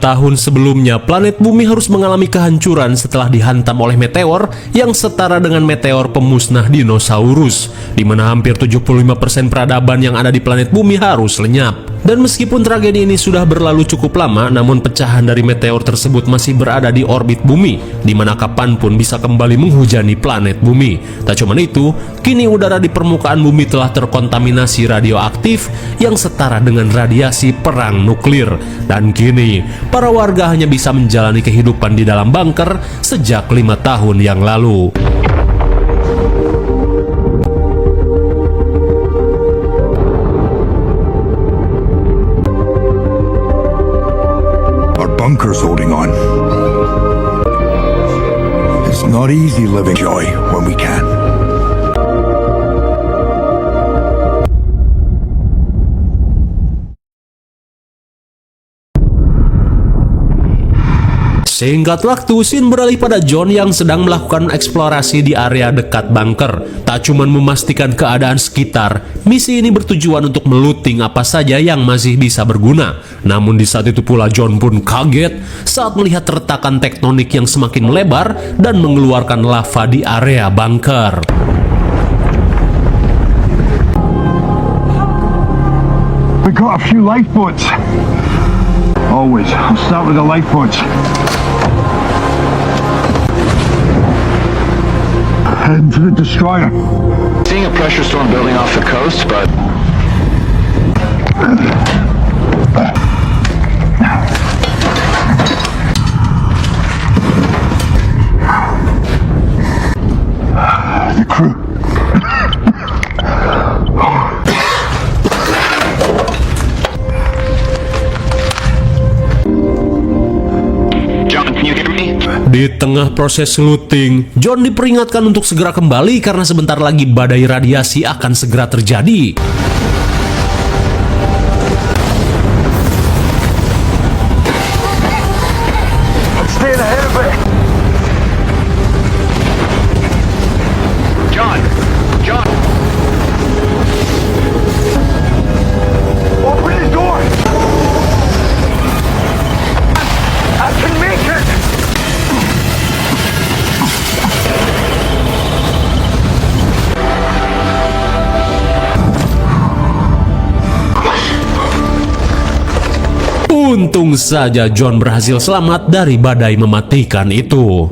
tahun sebelumnya, planet Bumi harus mengalami kehancuran setelah dihantam oleh meteor yang setara dengan meteor pemusnah dinosaurus, di mana hampir 75% peradaban yang ada di planet Bumi harus lenyap. Dan meskipun tragedi ini sudah berlalu cukup lama, namun pecahan dari meteor tersebut masih berada di orbit Bumi, di mana kapanpun bisa kembali menghujani planet Bumi. Tak cuma itu, kini udara di permukaan Bumi telah terkontaminasi radioaktif yang setara dengan radiasi perang nuklir. Dan kini, para warga hanya bisa menjalani kehidupan di dalam bunker sejak 5 tahun yang lalu. Bunkers holding on. It's not easy living joy when we can. Singkat waktu, scene beralih pada John yang sedang melakukan eksplorasi di area dekat bunker. Tak cuma memastikan keadaan sekitar, misi ini bertujuan untuk melooting apa saja yang masih bisa berguna. Namun di saat itu pula John pun kaget saat melihat retakan tektonik yang semakin melebar dan mengeluarkan lava di area bunker. We got a few lifeboats. Always, I'll start with the lifeboats. Heading to the destroyer. Seeing a pressure storm building off the coast, but the crew. John, can you hear me? Di tengah proses looting, John diperingatkan untuk segera kembali karena sebentar lagi badai radiasi akan segera terjadi. Stay ahead of it. John, John. Open the door. I can make it. Untung saja John berhasil selamat dari badai mematikan itu.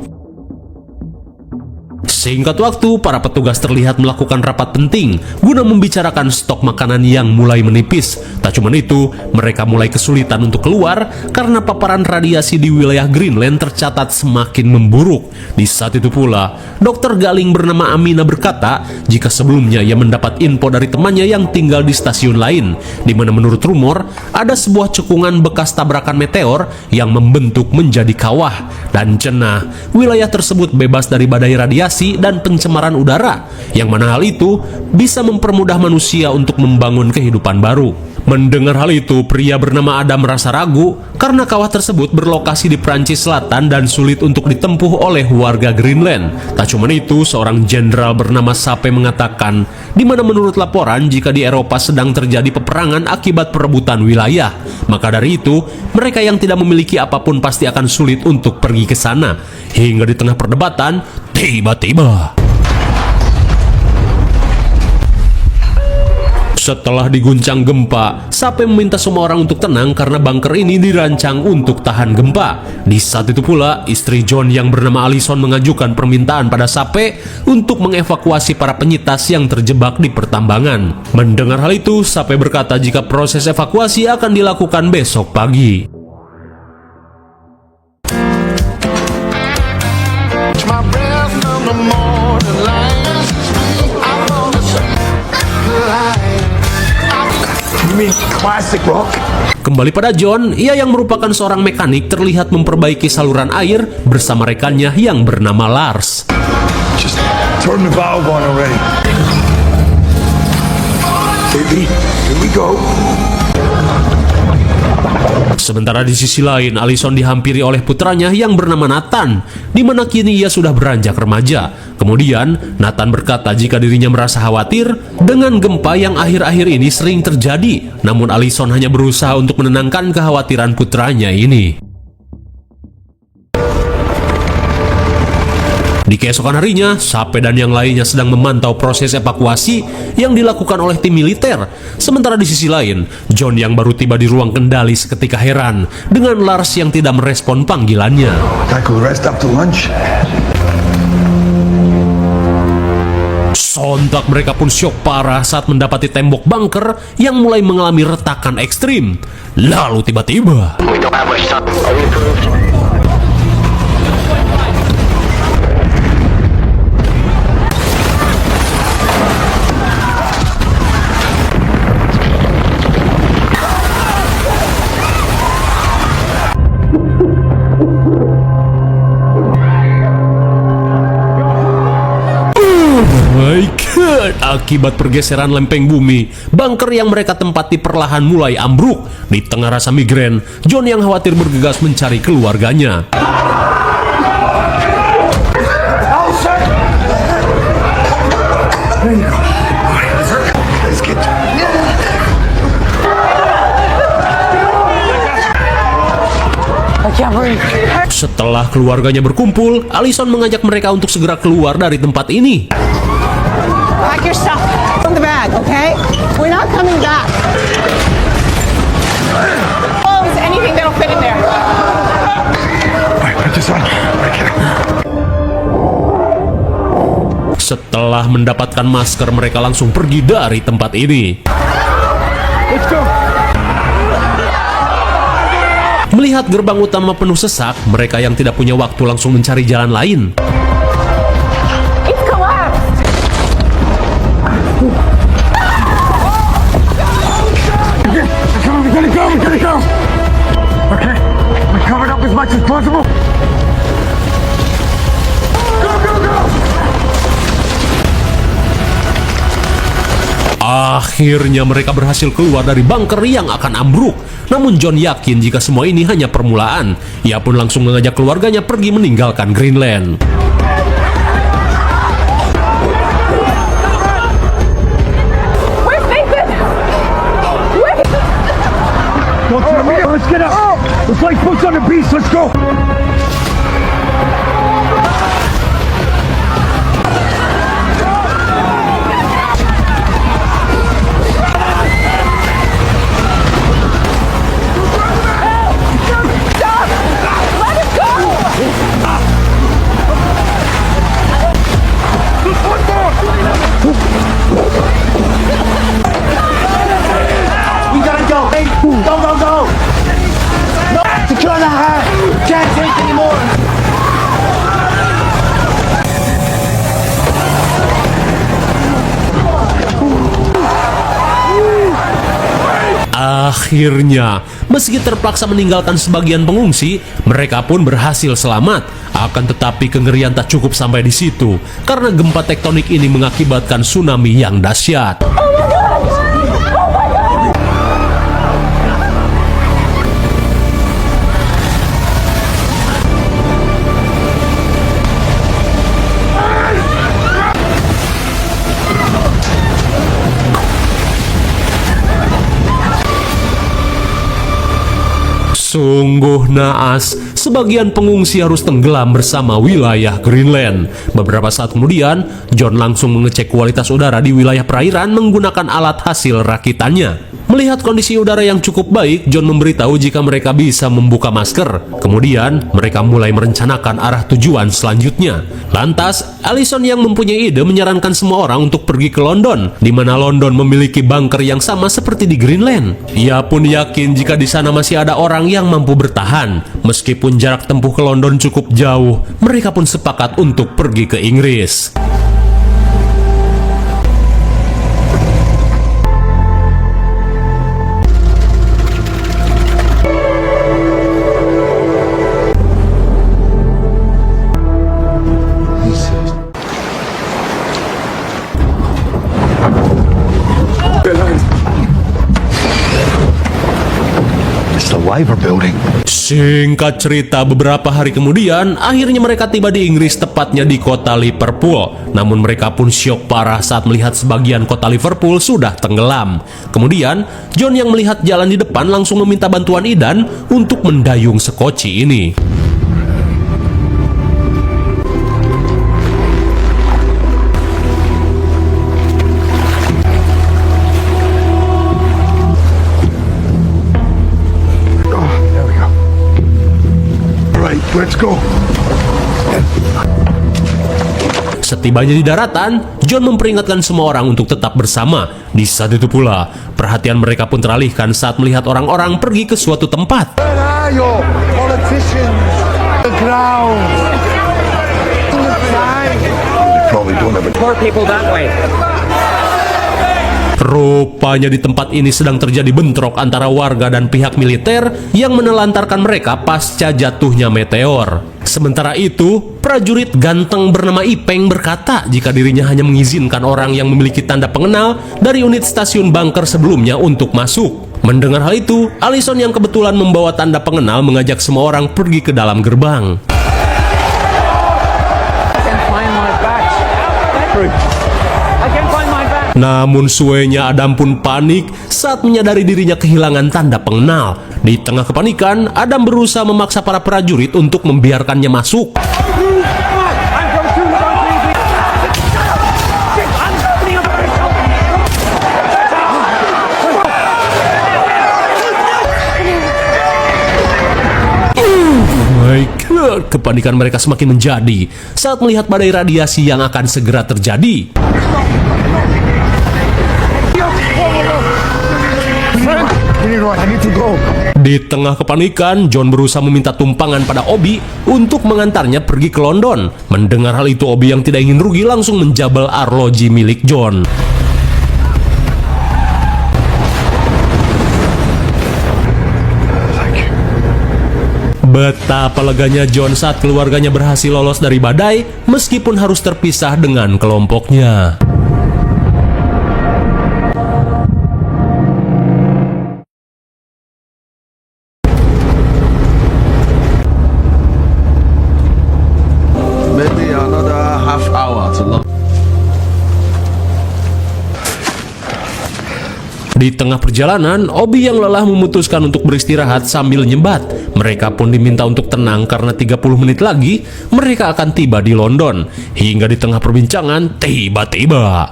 Singkat waktu, para petugas terlihat melakukan rapat penting guna membicarakan stok makanan yang mulai menipis. Tak cuma itu, mereka mulai kesulitan untuk keluar karena paparan radiasi di wilayah Greenland tercatat semakin memburuk. Di saat itu pula, dokter Galing bernama Amina berkata jika sebelumnya ia mendapat info dari temannya yang tinggal di stasiun lain, di mana menurut rumor ada sebuah cekungan bekas tabrakan meteor yang membentuk menjadi kawah. Dan cenah, wilayah tersebut bebas dari badai radiasi dan pencemaran udara, yang mana hal itu bisa mempermudah manusia untuk membangun kehidupan baru. Mendengar hal itu, pria bernama Adam merasa ragu karena kawah tersebut berlokasi di Prancis Selatan dan sulit untuk ditempuh oleh warga Greenland. Tak cuma itu, seorang jenderal bernama Sape mengatakan di mana menurut laporan jika di Eropa sedang terjadi peperangan akibat perebutan wilayah, maka dari itu mereka yang tidak memiliki apapun pasti akan sulit untuk pergi ke sana. Hingga di tengah perdebatan, tiba-tiba setelah diguncang gempa, Sape meminta semua orang untuk tenang karena bunker ini dirancang untuk tahan gempa. Di saat itu pula, istri John yang bernama Alison mengajukan permintaan pada Sape untuk mengevakuasi para penyitas yang terjebak di pertambangan. Mendengar hal itu, Sape berkata jika proses evakuasi akan dilakukan besok pagi. Classic rock. Kembali pada John, ia yang merupakan seorang mekanik terlihat memperbaiki saluran air bersama rekannya yang bernama Lars. Just turn the valve on already. Baby, here we go. Sementara di sisi lain, Allison dihampiri oleh putranya yang bernama Nathan, di mana kini ia sudah beranjak remaja. Kemudian, Nathan berkata jika dirinya merasa khawatir dengan gempa yang akhir-akhir ini sering terjadi. Namun Allison hanya berusaha untuk menenangkan kekhawatiran putranya ini. Di keesokan harinya, Sape dan yang lainnya sedang memantau proses evakuasi yang dilakukan oleh tim militer. Sementara di sisi lain, John yang baru tiba di ruang kendali seketika heran dengan Lars yang tidak merespon panggilannya. I could rest up to lunch. Sontak mereka pun syok parah saat mendapati tembok bunker yang mulai mengalami retakan ekstrim. Lalu tiba-tiba, We don't have much time. Are we approved? my God, akibat pergeseran lempeng bumi, bunker yang mereka tempati perlahan mulai ambruk. Di tengah rasa migrain, John yang khawatir bergegas mencari keluarganya. Setelah keluarganya berkumpul, Allison mengajak mereka untuk segera keluar dari tempat ini. Pack your stuff in the bag, okay? We're not coming back. Oh, is anything that'll fit in there? Alright, put this on. Setelah mendapatkan masker, mereka langsung pergi dari tempat ini. Let's go. Melihat gerbang utama penuh sesak, mereka yang tidak punya waktu langsung mencari jalan lain. It's collapsed. We gotta go. Okay, we covered up as much as possible. Go. Akhirnya mereka berhasil keluar dari bunker yang akan ambruk. Namun John yakin jika semua ini hanya permulaan. Ia pun langsung mengajak keluarganya pergi meninggalkan Greenland. Where's Nathan? Wait. Let's get up. Let's like boots on the beast. Let's go. We gotta go. Hey, go. No, secure the hat. Can't take anymore. Akhirnya, meski terpaksa meninggalkan sebagian pengungsi, mereka pun berhasil selamat. Akan tetapi kengerian tak cukup sampai di situ, karena gempa tektonik ini mengakibatkan tsunami yang dahsyat. Sungguh naas, sebagian pengungsi harus tenggelam bersama wilayah Greenland. Beberapa saat kemudian, John langsung mengecek kualitas udara di wilayah perairan menggunakan alat hasil rakitannya. Melihat kondisi udara yang cukup baik, John memberitahu jika mereka bisa membuka masker. Kemudian, mereka mulai merencanakan arah tujuan selanjutnya. Lantas, Allison yang mempunyai ide menyarankan semua orang untuk pergi ke London, di mana London memiliki bunker yang sama seperti di Greenland. Ia pun yakin jika di sana masih ada orang yang mampu bertahan. Meskipun jarak tempuh ke London cukup jauh, mereka pun sepakat untuk pergi ke Inggris. Labour building. Singkat cerita, beberapa hari kemudian, akhirnya mereka tiba di Inggris, tepatnya di kota Liverpool. Namun mereka pun syok parah saat melihat sebagian kota Liverpool sudah tenggelam. Kemudian, John yang melihat jalan di depan langsung meminta bantuan Idan untuk mendayung sekoci ini. There we go. Right, let's go. Setibanya di daratan, John memperingatkan semua orang untuk tetap bersama. Di saat itu pula, perhatian mereka pun teralihkan saat melihat orang-orang pergi ke suatu tempat. Where are you, politicians? The ground. Probably don't have a... More people that way. Rupanya di tempat ini sedang terjadi bentrok antara warga dan pihak militer yang menelantarkan mereka pasca jatuhnya meteor. Sementara itu, prajurit ganteng bernama Ipeng berkata jika dirinya hanya mengizinkan orang yang memiliki tanda pengenal dari unit stasiun bunker sebelumnya untuk masuk. Mendengar hal itu, Allison yang kebetulan membawa tanda pengenal mengajak semua orang pergi ke dalam gerbang. Namun suenya Adam pun panik saat menyadari dirinya kehilangan tanda pengenal. Di tengah kepanikan, Adam berusaha memaksa para prajurit untuk membiarkannya masuk. My God, kepanikan mereka semakin menjadi saat melihat badai radiasi yang akan segera terjadi. I need to go. Di tengah kepanikan, John berusaha meminta tumpangan pada Obi untuk mengantarnya pergi ke London. Mendengar hal itu, Obi yang tidak ingin rugi langsung menjabel arloji milik John. Betapa leganya John saat keluarganya berhasil lolos dari badai meskipun harus terpisah dengan kelompoknya. Maybe another half hour to London. Di tengah perjalanan, Obi yang lelah memutuskan untuk beristirahat sambil nyebat. Mereka pun diminta untuk tenang karena 30 menit lagi mereka akan tiba di London. Hingga di tengah perbincangan, tiba-tiba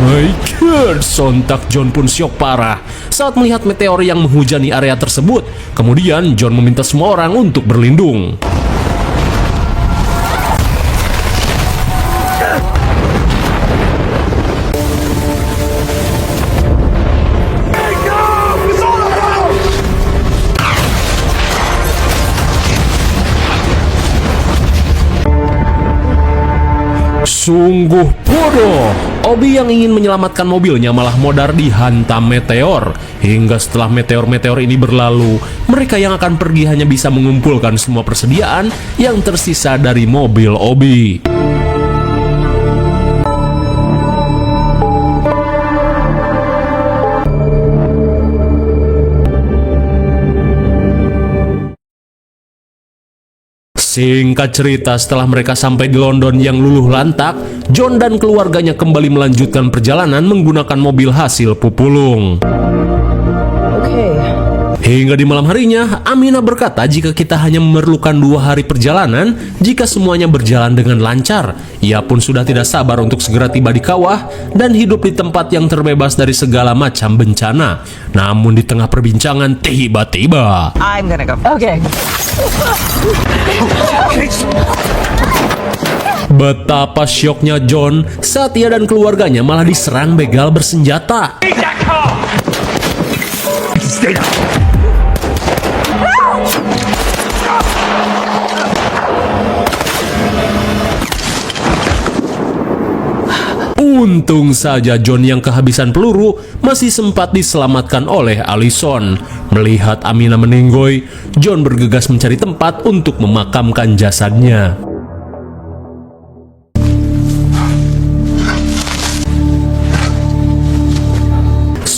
my God, sontak John pun syok parah saat melihat meteor yang menghujani area tersebut. Kemudian John meminta semua orang untuk berlindung. Sungguh bodoh. Obi yang ingin menyelamatkan mobilnya malah modar dihantam meteor. Hingga setelah meteor-meteor ini berlalu, mereka yang akan pergi hanya bisa mengumpulkan semua persediaan yang tersisa dari mobil Obi. Singkat cerita, setelah mereka sampai di London yang luluh lantak, John dan keluarganya kembali melanjutkan perjalanan menggunakan mobil hasil pupulung. Hingga di malam harinya, Aminah berkata jika kita hanya memerlukan 2 hari perjalanan jika semuanya berjalan dengan lancar. Ia pun sudah tidak sabar untuk segera tiba di kawah dan hidup di tempat yang terbebas dari segala macam bencana. Namun di tengah perbincangan, tiba-tiba I'm gonna go. Okay. betapa syoknya John saat ia dan keluarganya malah diserang begal bersenjata. Untung saja John yang kehabisan peluru masih sempat diselamatkan oleh Allison. Melihat Aminah meninggoy, John bergegas mencari tempat untuk memakamkan jasadnya.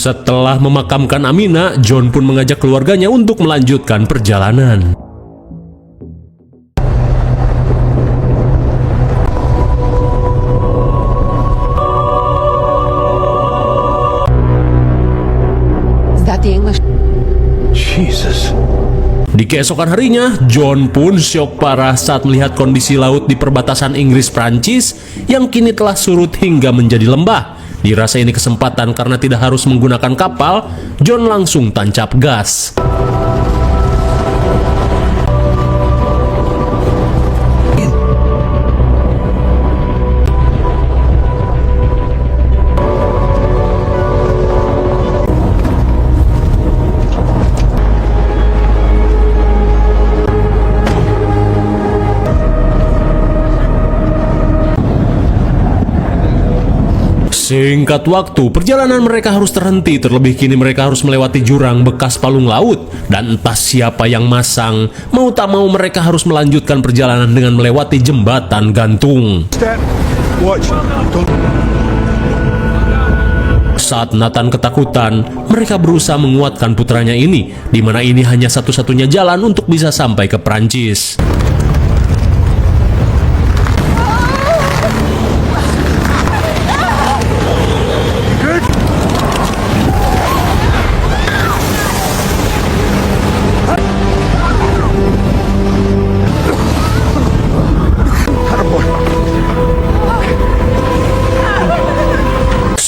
Setelah memakamkan Amina, John pun mengajak keluarganya untuk melanjutkan perjalanan. Is that the English? Jesus. Di keesokan harinya, John pun syok parah saat melihat kondisi laut di perbatasan Inggris-Prancis yang kini telah surut hingga menjadi lembah. Dirasa ini kesempatan karena tidak harus menggunakan kapal, John langsung tancap gas. Singkat waktu, perjalanan mereka harus terhenti, terlebih kini mereka harus melewati jurang bekas palung laut. Dan entah siapa yang masang, mau tak mau mereka harus melanjutkan perjalanan dengan melewati jembatan gantung. Step. Watch. Don't. Saat Nathan ketakutan, mereka berusaha menguatkan putranya ini, di mana ini hanya satu-satunya jalan untuk bisa sampai ke Prancis.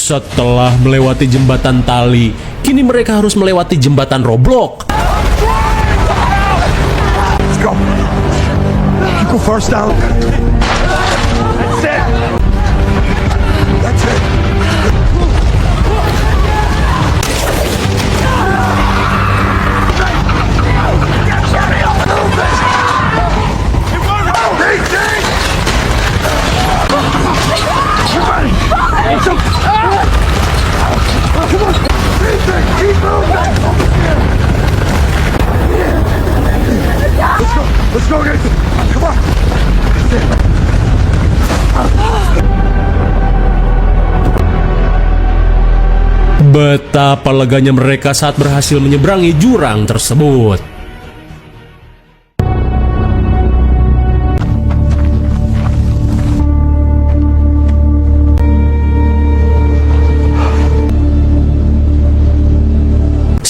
Setelah melewati jembatan tali, kini mereka harus melewati jembatan roblok. Let's go. You go first now. That's it. That's it. Let's go, Nathan. Come on. Betapa leganya mereka saat berhasil menyeberangi jurang tersebut.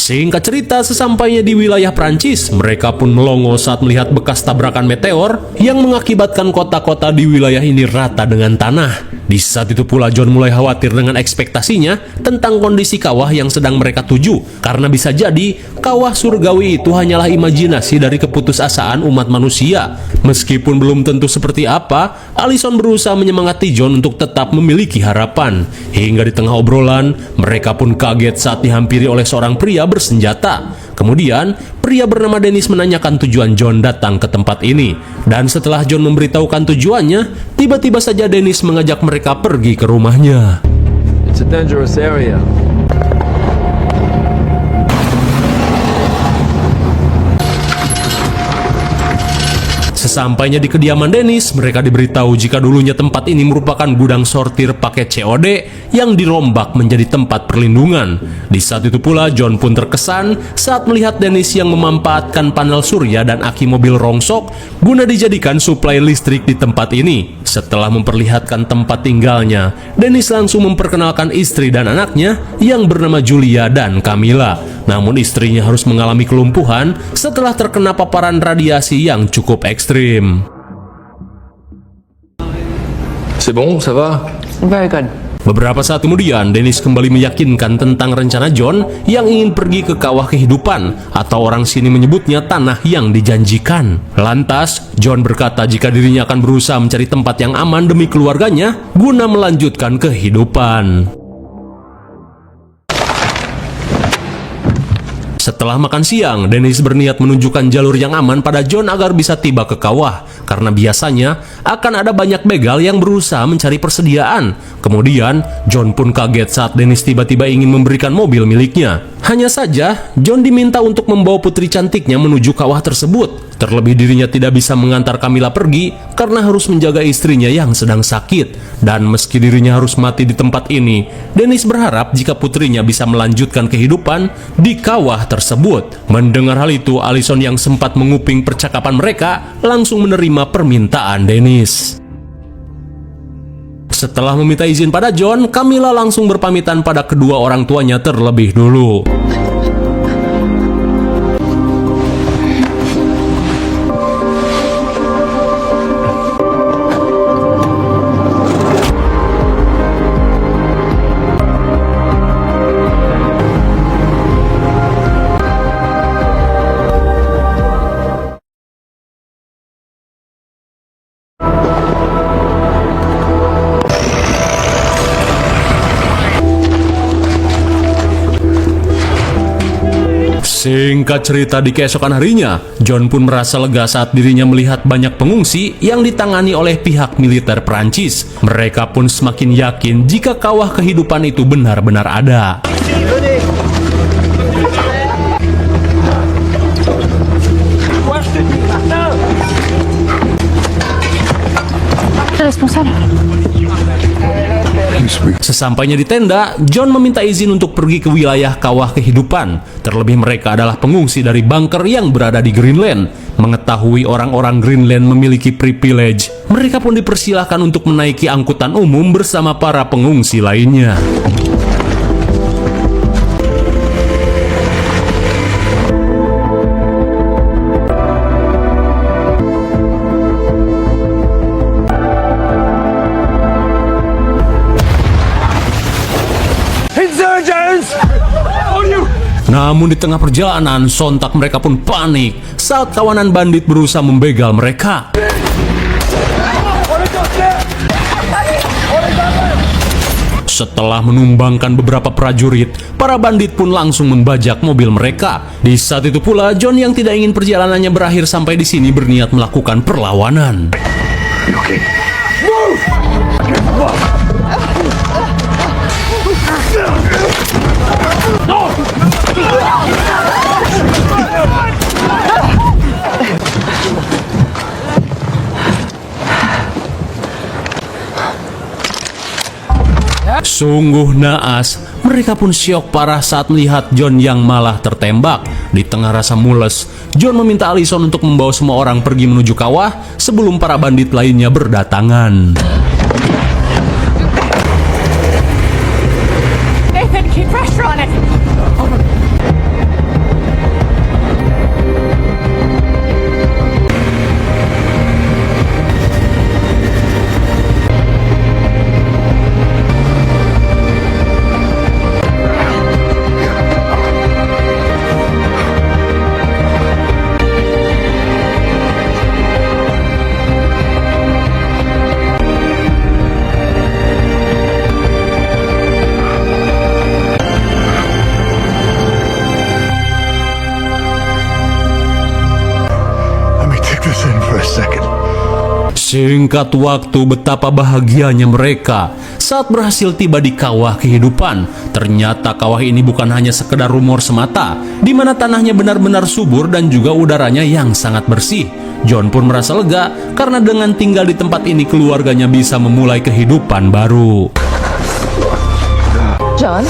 Singkat cerita, sesampainya di wilayah Prancis, mereka pun melongo saat melihat bekas tabrakan meteor yang mengakibatkan kota-kota di wilayah ini rata dengan tanah. Di saat itu pula John mulai khawatir dengan ekspektasinya tentang kondisi kawah yang sedang mereka tuju, karena bisa jadi kawah surgawi itu hanyalah imajinasi dari keputusasaan umat manusia. Meskipun belum tentu seperti apa, Allison berusaha menyemangati John untuk tetap memiliki harapan. Hingga di tengah obrolan, mereka pun kaget saat dihampiri oleh seorang pria bersenjata. Kemudian, pria bernama Dennis menanyakan tujuan John datang ke tempat ini. Dan setelah John memberitahukan tujuannya, tiba-tiba saja Dennis mengajak mereka pergi ke rumahnya. It's a dangerous area. Sesampainya di kediaman Dennis, mereka diberitahu jika dulunya tempat ini merupakan gudang sortir paket COD yang dirombak menjadi tempat perlindungan. Di saat itu pula John pun terkesan saat melihat Dennis yang memanfaatkan panel surya dan aki mobil rongsok guna dijadikan suplai listrik di tempat ini. Setelah memperlihatkan tempat tinggalnya, Dennis langsung memperkenalkan istri dan anaknya yang bernama Julia dan Camilla. Namun istrinya harus mengalami kelumpuhan setelah terkena paparan radiasi yang cukup ekstrim. C'est bon, ça va? Very good. Beberapa saat kemudian, Dennis kembali meyakinkan tentang rencana John yang ingin pergi ke kawah kehidupan, atau orang sini menyebutnya tanah yang dijanjikan. Lantas, John berkata jika dirinya akan berusaha mencari tempat yang aman demi keluarganya guna melanjutkan kehidupan. Setelah makan siang, Dennis berniat menunjukkan jalur yang aman pada John agar bisa tiba ke kawah, karena biasanya akan ada banyak begal yang berusaha mencari persediaan. Kemudian, John pun kaget saat Dennis tiba-tiba ingin memberikan mobil miliknya. Hanya saja, John diminta untuk membawa putri cantiknya menuju kawah tersebut. Terlebih dirinya tidak bisa mengantar Camilla pergi karena harus menjaga istrinya yang sedang sakit. Dan meski dirinya harus mati di tempat ini, Dennis berharap jika putrinya bisa melanjutkan kehidupan di kawah tersebut. Mendengar hal itu, Allison yang sempat menguping percakapan mereka langsung menerima permintaan Dennis. Setelah meminta izin pada John, Camilla langsung berpamitan pada kedua orang tuanya terlebih dulu. Singkat cerita, di keesokan harinya, John pun merasa lega saat dirinya melihat banyak pengungsi yang ditangani oleh pihak militer Prancis. Mereka pun semakin yakin jika kawah kehidupan itu benar-benar ada. Sesampainya di tenda, John meminta izin untuk pergi ke wilayah kawah kehidupan. Terlebih mereka adalah pengungsi dari bunker yang berada di Greenland. Mengetahui orang-orang Greenland memiliki privilege, mereka pun dipersilahkan untuk menaiki angkutan umum bersama para pengungsi lainnya. Namun di tengah perjalanan, sontak mereka pun panik saat kawanan bandit berusaha membegal mereka. Setelah menumbangkan beberapa prajurit, para bandit pun langsung membajak mobil mereka. Di saat itu pula, John yang tidak ingin perjalanannya berakhir sampai di sini berniat melakukan perlawanan. Sungguh naas, mereka pun syok parah saat melihat John yang malah tertembak. Di tengah rasa mules, John meminta Allison untuk membawa semua orang pergi menuju kawah sebelum para bandit lainnya berdatangan. Nathan, keep pressure on it. Singkat waktu, betapa bahagianya mereka saat berhasil tiba di kawah kehidupan. Ternyata kawah ini bukan hanya sekedar rumor semata, di mana tanahnya benar-benar subur dan juga udaranya yang sangat bersih. John pun merasa lega karena dengan tinggal di tempat ini keluarganya bisa memulai kehidupan baru. John?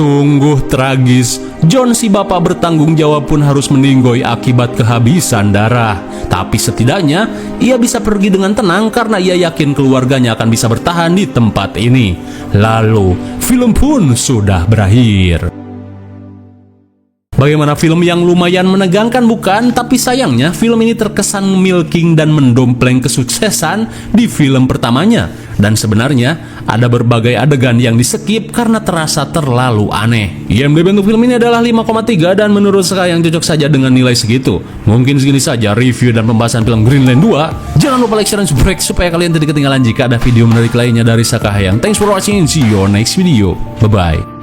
Sungguh tragis, John si bapak bertanggung jawab pun harus meninggoy akibat kehabisan darah. Tapi setidaknya ia bisa pergi dengan tenang karena ia yakin keluarganya akan bisa bertahan di tempat ini. Lalu, film pun sudah berakhir. Bagaimana film yang lumayan menegangkan bukan? Tapi sayangnya film ini terkesan milking dan mendompleng kesuksesan di film pertamanya. Dan sebenarnya ada berbagai adegan yang di-skip karena terasa terlalu aneh. IMDb untuk film ini adalah 5,3 dan menurut saya yang cocok saja dengan nilai segitu. Mungkin segini saja review dan pembahasan film Greenland 2. Jangan lupa like, share, dan subscribe supaya kalian tidak ketinggalan jika ada video menarik lainnya dari Saka Hayang. Thanks for watching and see you on next video. Bye-bye.